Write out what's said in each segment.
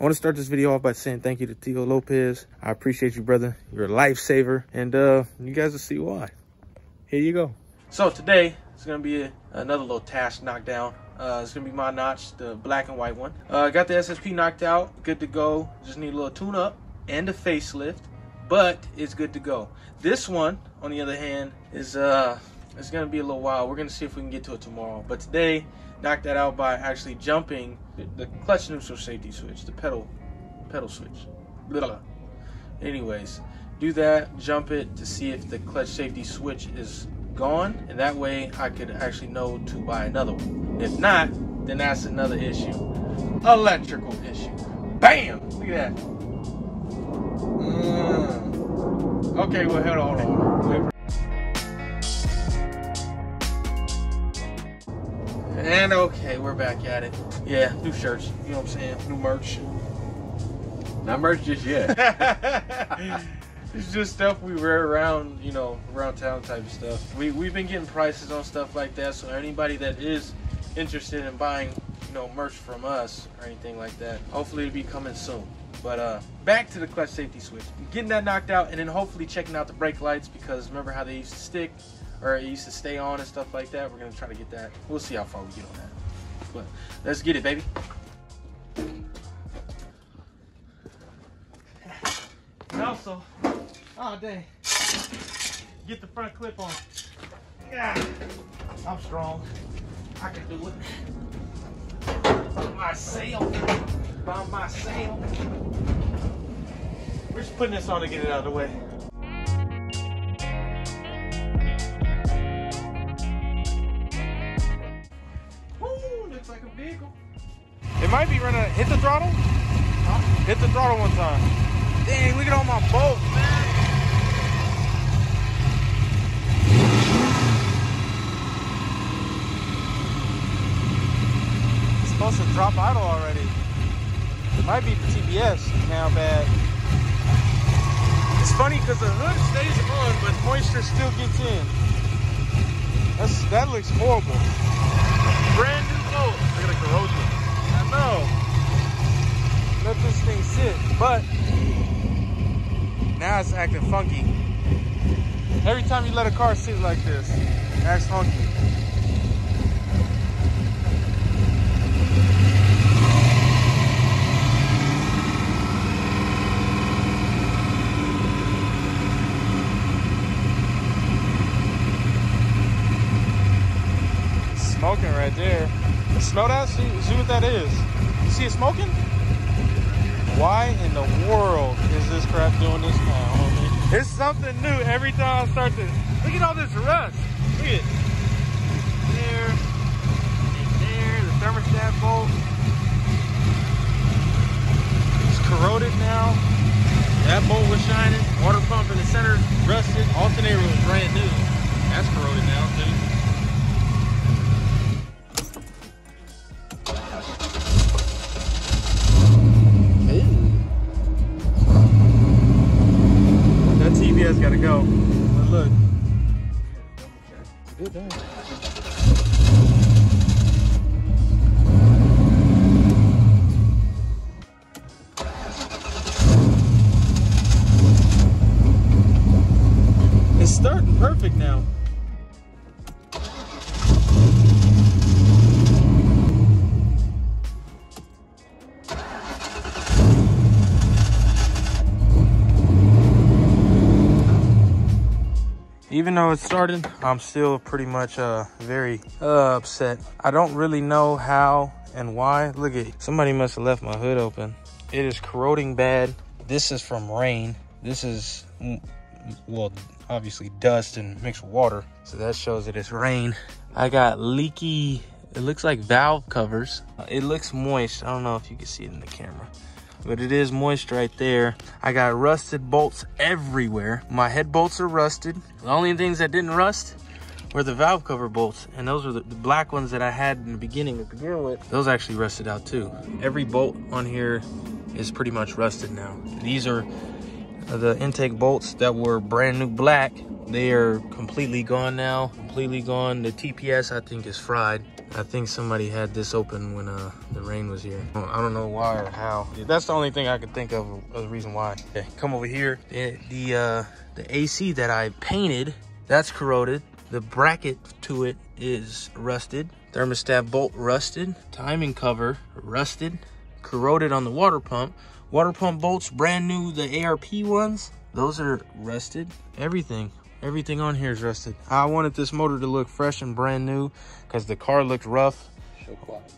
I want to start this video off by saying thank you to Tio Lopez. I appreciate you, brother. You're a lifesaver, and you guys will see why. Here you go. So today it's gonna be another little task knockdown. It's gonna be my notch, the black and white one. Got the SSP knocked out, good to go. Just need a little tune up and a facelift, but it's good to go. This one, on the other hand, is it's gonna be a little while. We're gonna see if we can get to it tomorrow. But today, knocked that out by actually jumping the clutch neutral safety switch, the pedal switch. Blah. Anyways, do that, jump it to see if the clutch safety switch is gone, and that way I could actually know to buy another one. If not, then that's another issue. Electrical issue. Bam! Look at that. Okay, well, hold on. And okay, we're back at it. Yeah, new shirts, you know what I'm saying? New merch. Not merch just yet. It's just stuff we wear around, you know, around town type of stuff. We've been getting prices on stuff like that, so anybody that is interested in buying, you know, merch from us or anything like that, hopefully it'll be coming soon. But back to the clutch safety switch. Getting that knocked out, and then hopefully checking out the brake lights, because remember how they used to stick or it used to stay on and stuff like that? We're gonna try to get that. We'll see how far we get on that. But let's get it, baby. And also, oh dang, get the front clip on. Yeah, I'm strong. I can do it. By myself. By myself. We're just putting this on to get it out of the way. Woo, looks like a vehicle. It might be running. Hit the throttle. Huh? Hit the throttle one time. Dang, look at all my bolts, man. It's supposed to drop idle already. It might be the TBS now bad. It's funny because the hood stays on, but moisture still gets in. That looks horrible. Brand new boat. Look at the corrosion. I know. Let this thing sit, but now it's acting funky. Every time you let a car sit like this, it acts funky. Smoking right there. Smell that? See what that is. You see it smoking? Why in the world is this crap doing this now, homie? It's something new every time I start to. Look at all this rust. Look at it. There. And there. The thermostat bolt. It's corroded now. That bolt was shining. Water pump in the center rusted. Alternator was brand new. That's corroded now, too. TBS gotta go. But look. It's a good day. It's starting perfect now. Even though it started, I'm still pretty much very upset. I don't really know how and why. Look at, somebody must have left my hood open. It is corroding bad. This is from rain. This is, well, obviously dust and mixed with water. So that shows that it's rain. I got leaky, it looks like valve covers. It looks moist. I don't know if you can see it in the camera, but it is moist right there. I got rusted bolts everywhere. My head bolts are rusted. The only things that didn't rust were the valve cover bolts, and those were the black ones that I had in the beginning to begin with. Those actually rusted out too. Every bolt on here is pretty much rusted now. These are the intake bolts that were brand new black. They are completely gone now, completely gone. The TPS I think is fried. I think somebody had this open when the rain was here. I don't know why or how. That's the only thing I could think of the reason why. Okay, come over here. The AC that I painted, that's corroded. The bracket to it is rusted. Thermostat bolt rusted. Timing cover rusted. Corroded on the water pump. Water pump bolts, brand new. The ARP ones, those are rusted. Everything on here is rusted. I wanted this motor to look fresh and brand new because the car looked rough.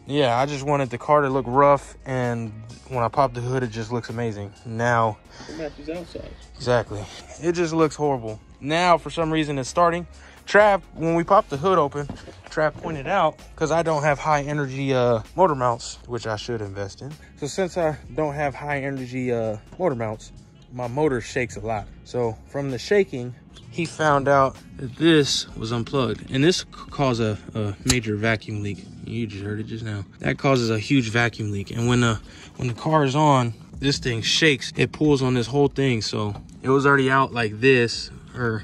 Yeah, I just wanted the car to look rough, and when I pop the hood, it just looks amazing. Now, it matches outside. Exactly. It just looks horrible. Now, for some reason, it's starting. Trav, when we popped the hood open, Trav pointed out, because I don't have high energy motor mounts, which I should invest in. So since I don't have high energy motor mounts, my motor shakes a lot. So from the shaking, he found out that this was unplugged, and this caused a major vacuum leak. You just heard it just now. That causes a huge vacuum leak, and when the car is on, this thing shakes. It pulls on this whole thing, so it was already out like this, or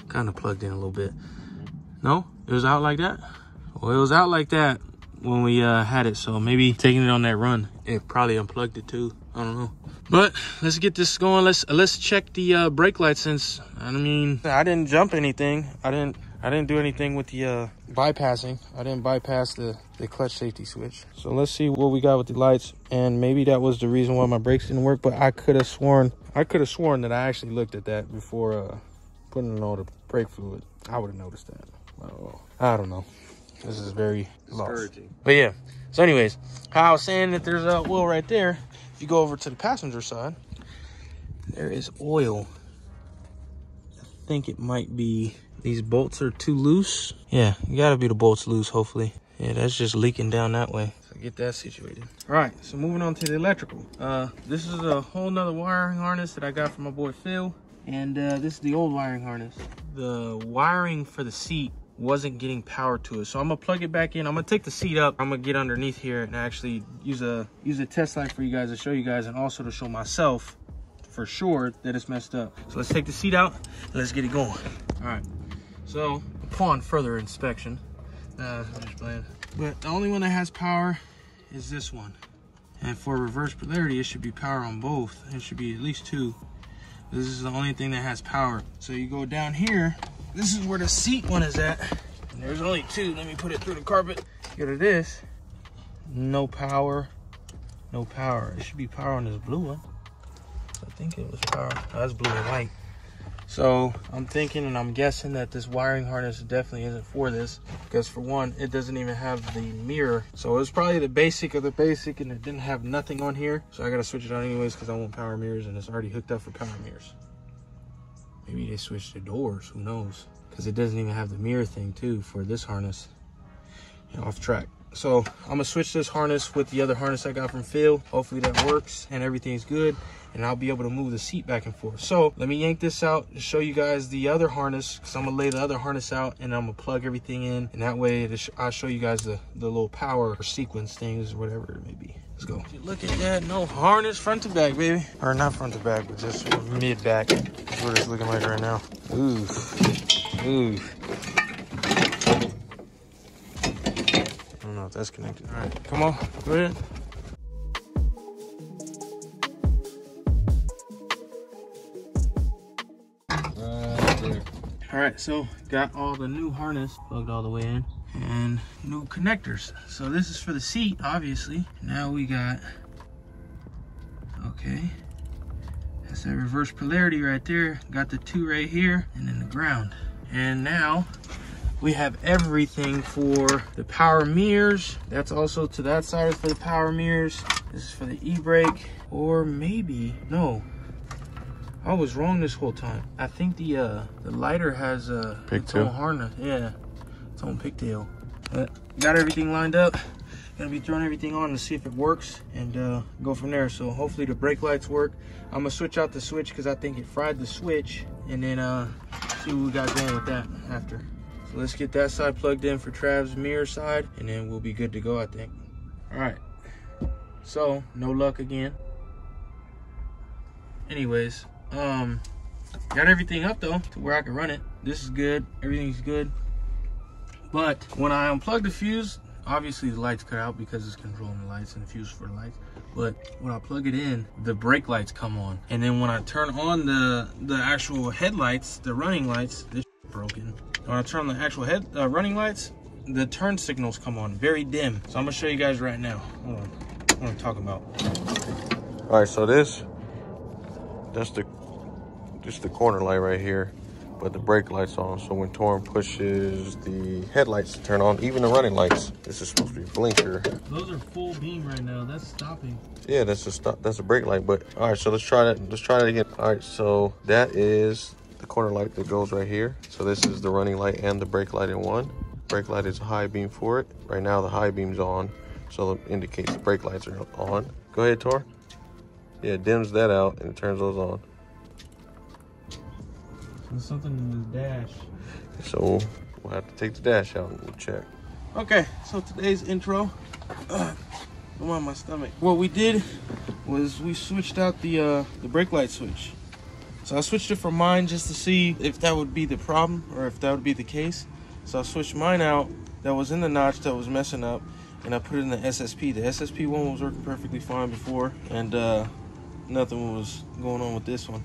kind of plugged in a little bit. No, it was out like that. Well, it was out like that when we had it, so maybe taking it on that run, it probably unplugged it too. I don't know. But let's get this going. Let's check the brake light, since I mean, I didn't jump anything. I didn't do anything with the bypassing. I didn't bypass the clutch safety switch. So let's see what we got with the lights, and maybe that was the reason why my brakes didn't work. But I could have sworn that I actually looked at that before putting in all the brake fluid. I would have noticed that. Oh, I don't know. This is very lost. But yeah. So anyways, how I was saying that there's oil right there. If you go over to the passenger side, there is oil. I think it might be these bolts are too loose. Yeah, you gotta be the bolts loose, hopefully. Yeah, that's just leaking down that way. So get that situated. All right, so moving on to the electrical. This is a whole nother wiring harness that I got from my boy Phil. And this is the old wiring harness. The wiring for the seat wasn't getting power to it, so I'm gonna plug it back in. I'm gonna take the seat up. I'm gonna get underneath here and actually use a test light for you guys to show you guys, and also to show myself for sure that it's messed up. So let's take the seat out and let's get it going. All right, so upon further inspection, I'm just playing, but the only one that has power is this one, and for reverse polarity it should be power on both. It should be at least two. This is the only thing that has power. So you go down here, this is where the seat one is at, and there's only two. Let me put it through the carpet. Go to this, no power, no power. It should be power on this blue one. So I think it was power. Oh, that's blue and white. So I'm thinking and I'm guessing that this wiring harness definitely isn't for this, because for one, it doesn't even have the mirror. So it was probably the basic of the basic, and it didn't have nothing on here. So I gotta switch it on anyways, because I want power mirrors, and it's already hooked up for power mirrors. Maybe they switched the doors, who knows? Because it doesn't even have the mirror thing too for this harness. Yeah, off track. So I'm gonna switch this harness with the other harness I got from Phil. Hopefully that works and everything's good, and I'll be able to move the seat back and forth. So let me yank this out to show you guys the other harness, because I'm gonna lay the other harness out and I'm gonna plug everything in, and that way I'll show you guys the little power sequence things, whatever it may be. Let's go. Look at that, no harness front to back, baby. Or not front to back, but just mid back. That's what it's looking like right now. Ooh, ooh. I don't know if that's connected. All right, come on, go ahead. All right, so got all the new harness plugged all the way in and new connectors. So this is for the seat, obviously. Now we got, okay, that's that reverse polarity right there. Got the two right here and then the ground. And now we have everything for the power mirrors. That's also to that side for the power mirrors. This is for the e-brake, or maybe, no. I was wrong this whole time. I think the lighter has its own harness. Yeah, its own pigtail. But got everything lined up. Gonna be throwing everything on to see if it works, and go from there. So hopefully the brake lights work. I'm gonna switch out the switch because I think it fried the switch, and then see what we got going with that after. So let's get that side plugged in for Trav's mirror side, and then we'll be good to go, I think. All right. So no luck again. Anyways. Got everything up though to where I can run it. This is good, everything's good. But when I unplugged the fuse, obviously the lights cut out because it's controlling the lights and the fuse for the lights. But when I plug it in, the brake lights come on. And then when I turn on the actual headlights, the running lights, this is broken. When I turn on the actual running lights, the turn signals come on, very dim. So I'm gonna show you guys right now. Hold on, what I'm talking about. All right, so that's the corner light right here, but the brake light's on. So when Torrin pushes the headlights to turn on, even the running lights, this is supposed to be a blinker. Those are full beam right now. That's stopping. Yeah, that's a stop. That's a brake light. But all right, so let's try that. Let's try that again. All right, so that is the corner light that goes right here. So this is the running light and the brake light in one. Brake light is a high beam for it. Right now the high beam's on, so it indicates the brake lights are on. Go ahead, Tor. Yeah, it dims that out and it turns those on. There's something in the dash. So we'll have to take the dash out and we'll check. Okay, so today's intro. I'm on my stomach. What we did was we switched out the brake light switch. So I switched it from mine just to see if that would be the problem or if that would be the case. So I switched mine out that was in the notch that was messing up, and I put it in the SSP. The SSP one was working perfectly fine before, and nothing was going on with this one.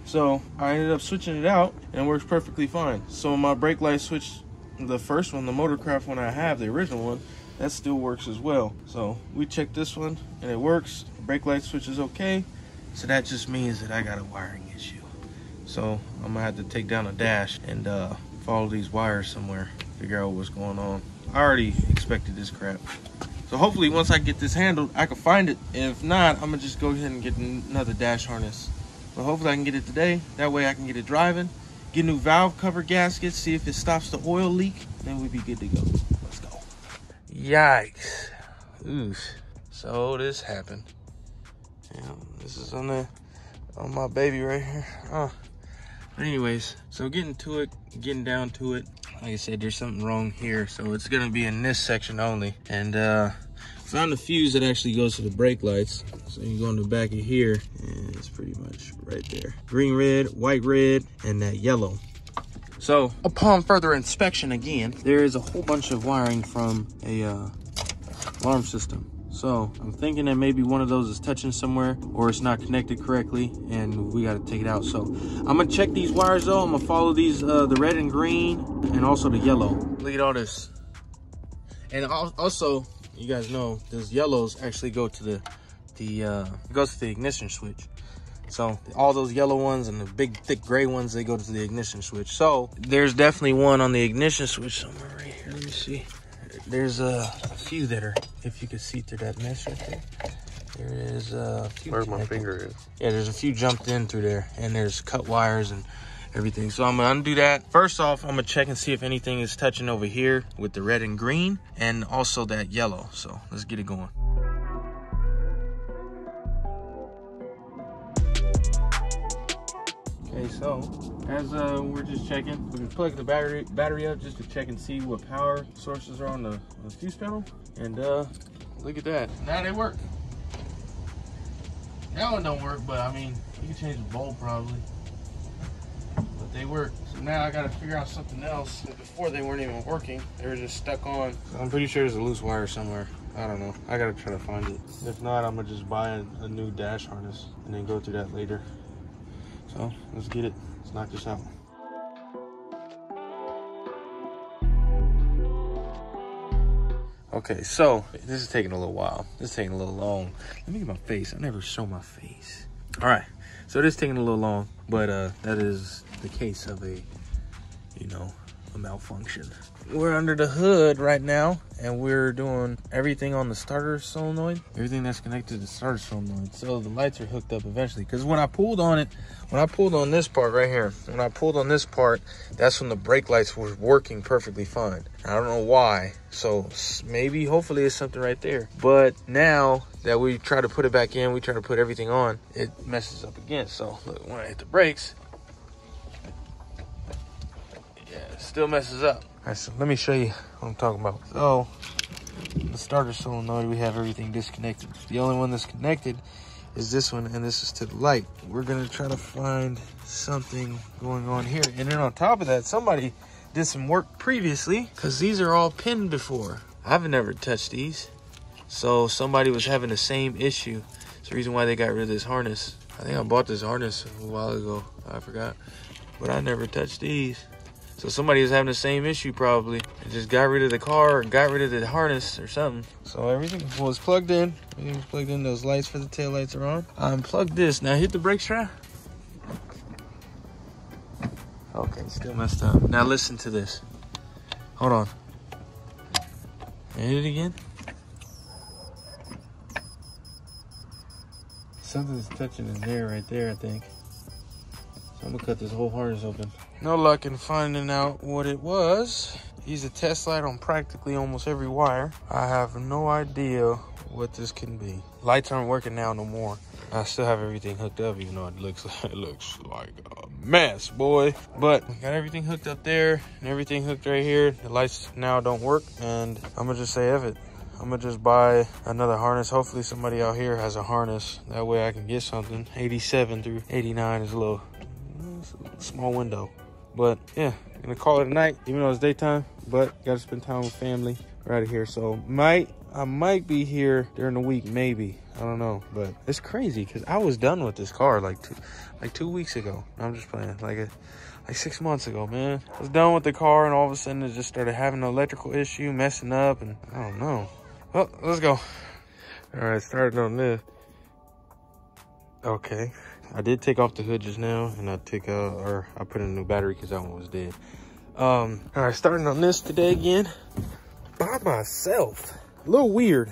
So I ended up switching it out, and it works perfectly fine. So my brake light switch, the first one, the Motorcraft one I have, the original one, that still works as well. So we checked this one, and it works. The brake light switch is okay. So that just means that I got a wiring issue. So I'm gonna have to take down a dash and follow these wires somewhere, figure out what's going on. I already expected this crap. So hopefully once I get this handled, I can find it. If not, I'm gonna just go ahead and get another dash harness. But hopefully I can get it today. That way I can get it driving, get new valve cover gaskets, see if it stops the oil leak, then we'd be good to go. Let's go. Yikes. Oof. So this happened. Yeah, this is on my baby right here. But anyways, so getting down to it. Like I said, there's something wrong here, so it's gonna be in this section only. And found the fuse that actually goes to the brake lights. So you go in the back of here, and it's pretty much right there. Green, red, white, red, and that yellow. So upon further inspection again, there is a whole bunch of wiring from a alarm system. So I'm thinking that maybe one of those is touching somewhere or it's not connected correctly and we got to take it out. So I'm gonna check these wires though. I'm gonna follow these, the red and green and also the yellow. Look at all this. And also, you guys know those yellows actually go to it goes to the ignition switch. So all those yellow ones and the big thick gray ones, they go to the ignition switch. So there's definitely one on the ignition switch somewhere right here. Let me see. There's a few that are, if you can see through that mesh right there, there is a few. Where my finger is. Yeah, there's a few jumped in through there, and there's cut wires and everything. So I'm gonna undo that. First off, I'm gonna check and see if anything is touching over here with the red and green, and also that yellow. So let's get it going. Okay, so as we're just checking, we can plug the battery up just to check and see what power sources are on the fuse panel. And look at that. Now they work. That one don't work, but I mean, you can change the bulb probably. But they work. So now I gotta figure out something else. Before they weren't even working. They were just stuck on. So I'm pretty sure there's a loose wire somewhere. I don't know. I gotta try to find it. If not, I'm gonna just buy a new dash harness and then go through that later. So let's get it. Let's knock this out. Okay, so this is taking a little while. This is taking a little long. Let me get my face. I never show my face. All right, so this is taking a little long, but that is the case of a malfunction. We're under the hood right now, and we're doing everything on the starter solenoid, everything that's connected to the starter solenoid. So the lights are hooked up eventually. Because when I pulled on it, when I pulled on this part right here, when I pulled on this part, that's when the brake lights were working perfectly fine. I don't know why. So maybe, hopefully it's something right there. But now that we try to put it back in, we try to put everything on, it messes up again. So look, when I hit the brakes, yeah, it still messes up. All right, so let me show you what I'm talking about. So the starter solenoid, we have everything disconnected. The only one that's connected is this one, and this is to the light. We're gonna try to find something going on here. And then on top of that, somebody did some work previously, because these are all pinned before. I've never touched these. So somebody was having the same issue. It's the reason why they got rid of this harness. I think I bought this harness a while ago. I forgot. But I never touched these. So somebody was having the same issue probably. And just got rid of the car, or got rid of the harness or something. So everything was plugged in. Everything was plugged in. Those lights for the taillights are on. I unplugged this. Now hit the brake strap. Okay, still messed up. Now listen to this. Hold on. Hit it again. Something's touching in there, right there, I think. So I'm gonna cut this whole harness open. No luck in finding out what it was. Use a test light on practically almost every wire. I have no idea what this can be. Lights aren't working now no more. I still have everything hooked up, even though it looks like a mess, boy. But got everything hooked up there and everything hooked right here. The lights now don't work, and I'm gonna just say F it. I'm gonna just buy another harness. Hopefully somebody out here has a harness. That way I can get something. 87 through 89 is a small window. But yeah, gonna call it a night, even though it's daytime. But gotta spend time with family right here. So I might be here during the week, maybe. I don't know, but it's crazy because I was done with this car like 2 weeks ago. I'm just playing, like 6 months ago, man. I was done with the car, and all of a sudden it just started having an electrical issue, messing up, and I don't know. Well, let's go. All right, starting on this. Okay, I did take off the hood just now, and I put in a new battery because that one was dead. All right, starting on this today again by myself. A little weird,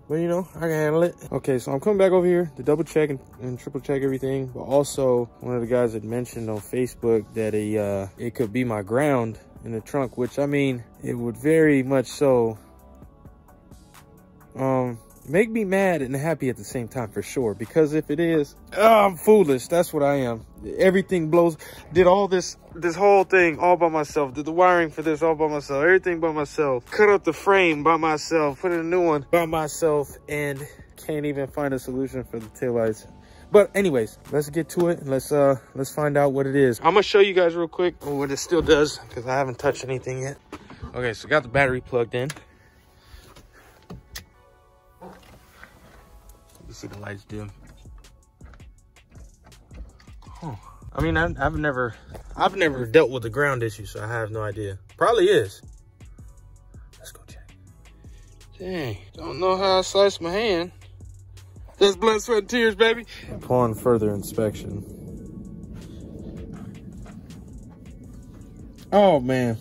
but you know, I can handle it. Okay, so I'm coming back over here to double check and triple check everything. But also, one of the guys had mentioned on Facebook that it could be my ground in the trunk, which I mean, it would very much so make me mad and happy at the same time, for sure. Because if it is, I'm foolish. That's what I am. Everything blows. Did all this whole thing all by myself. Did the wiring for this all by myself. Everything by myself. Cut up the frame by myself. Put in a new one by myself. And can't even find a solution for the taillights. But anyways, let's get to it. Let's find out what it is. I'm gonna show you guys real quick what it still does, because I haven't touched anything yet. Okay, so got the battery plugged in. You see the lights dim. Huh. I mean, I've never dealt with the ground issue, so I have no idea. Probably is. Let's go check. Dang, don't know how I sliced my hand. That's blood, sweat, and tears, baby. Upon further inspection. Oh man,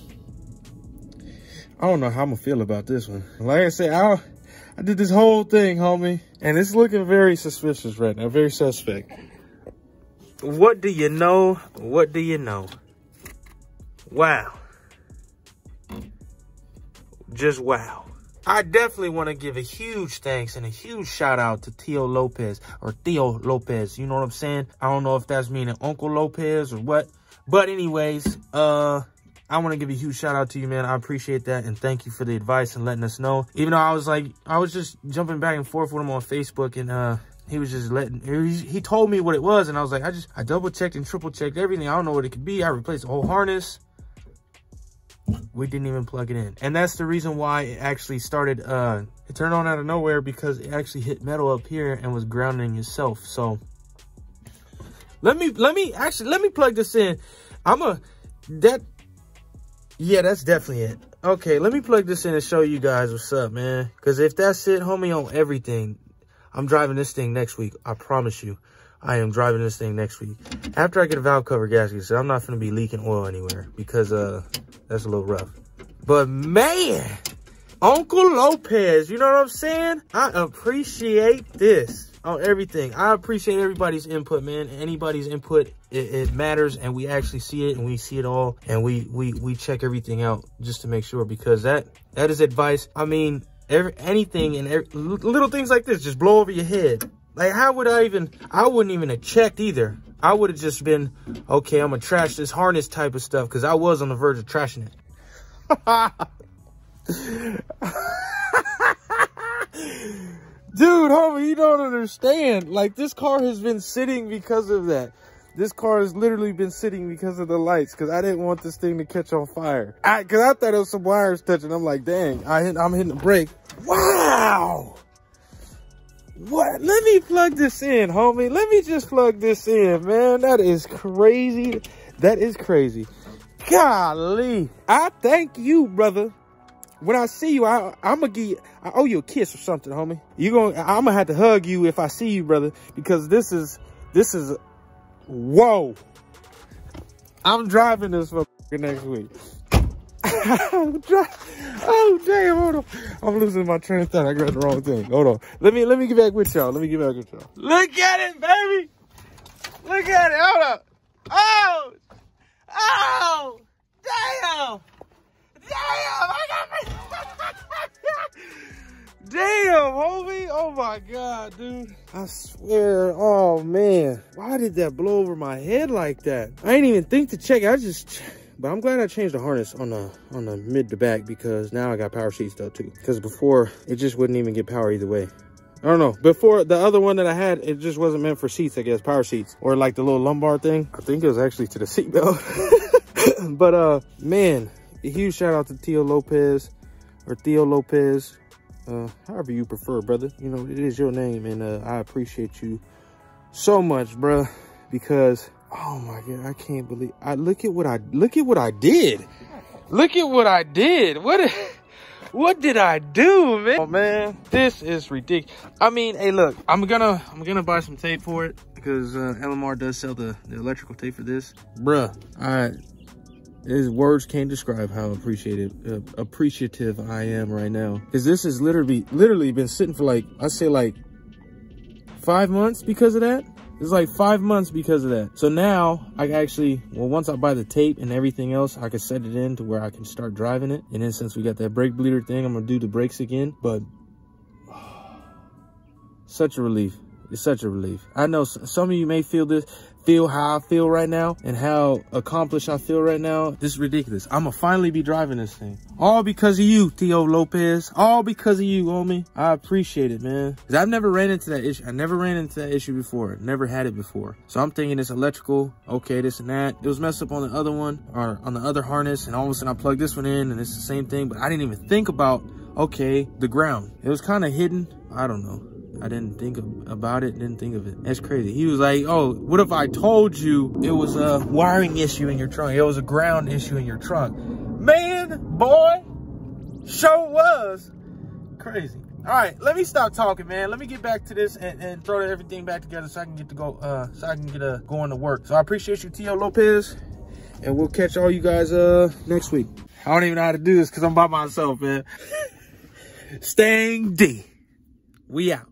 I don't know how I'm gonna feel about this one. Like I said, I did this whole thing, homie, and it's looking very suspicious right now, very suspect. What do you know? What do you know? Wow. Just wow. I definitely want to give a huge thanks and a huge shout out to Theo Lopez, or Theo Lopez. You know what I'm saying? I don't know if that's meaning Uncle Lopez or what. But anyways, I want to give a huge shout out to you, man. I appreciate that. And thank you for the advice and letting us know. Even though I was just jumping back and forth with him on Facebook, and he was just he told me what it was. And I was like, I double checked and triple checked everything. I don't know what it could be. I replaced the whole harness. We didn't even plug it in. And that's the reason why it actually started, it turned on out of nowhere, because it actually hit metal up here and was grounding itself. So let me plug this in. Yeah, that's definitely it. Okay, let me plug this in and show you guys what's up, man. Because if that's it, homie, on everything, I'm driving this thing next week. I promise you, I am driving this thing next week. After I get a valve cover gasket, so I'm not going to be leaking oil anywhere, because that's a little rough. But man, Uncle Lopez, you know what I'm saying? I appreciate this on everything. I appreciate everybody's input, man. Anybody's input, it matters, and we actually see it, and we see it all, and we check everything out just to make sure, because that is advice. I mean, anything and little things like this just blow over your head. Like, how would I wouldn't even have checked either. I would have just been, okay, I'm gonna trash this harness type of stuff, because I was on the verge of trashing it. Dude, homie, you don't understand. Like, this car has been sitting because of that. This car has literally been sitting because of the lights, because I didn't want this thing to catch on fire. Because I thought it was some wires touching. I'm like, dang, I'm hitting the brake. Wow. What? Let me plug this in, homie. Let me just plug this in, man. That is crazy. That is crazy. Golly. I thank you, brother. When I see you, I owe you a kiss or something, homie. I'm gonna have to hug you if I see you, brother, because this is, whoa. I'm driving this for next week. Oh, damn, hold on. I'm losing my train of thought. I grabbed the wrong thing. Hold on. Let me get back with y'all. Look at it, baby. Look at it. Hold up. Oh, damn. I got me. Damn, homie. Oh, my God, dude. I swear. Oh, man. Why did that blow over my head like that? I didn't even think to check. But I'm glad I changed the harness on the mid to back, because now I got power seats though too. Because before, it just wouldn't even get power either way. I don't know. Before, the other one that I had, it just wasn't meant for seats, I guess, power seats. Or like the little lumbar thing. I think it was actually to the seatbelt. But man, a huge shout out to Theo Lopez, or Theo Lopez. However you prefer, brother. You know, it is your name, and I appreciate you so much, bruh, because oh my God, I can't believe look at what I did. Look at what I did. What did I do, man? Oh man, this is ridiculous. I mean, hey, look, I'm gonna buy some tape for it, because LMR does sell the electrical tape for this. Bruh, his words can't describe how appreciative I am right now. Because this has literally been sitting for like, I say like 5 months because of that. It's like 5 months because of that. So now I actually, well, once I buy the tape and everything else, I can set it in to where I can start driving it. And then since we got that brake bleeder thing, I'm gonna do the brakes again. But such a relief. It's such a relief. I know some of you may feel how I feel right now and how accomplished I feel right now. This is ridiculous. I'm gonna finally be driving this thing. All because of you, Theo Lopez. All because of you, homie. I appreciate it, man. Because I've never ran into that issue. I never ran into that issue before. Never had it before. So I'm thinking it's electrical. Okay, this and that. It was messed up on the other one, or on the other harness. And all of a sudden I plugged this one in and it's the same thing. But I didn't even think about, okay, the ground. It was kind of hidden. I don't know. I didn't think about it, didn't think of it. That's crazy. He was like, oh, what if I told you it was a wiring issue in your trunk? It was a ground issue in your trunk. Man, boy, sure was. Crazy. All right, let me stop talking, man. Let me get back to this and throw everything back together so I can get to go, going to work. So I appreciate you, Theo Lopez, and we'll catch all you guys next week. I don't even know how to do this because I'm by myself, man. Staying D. We out.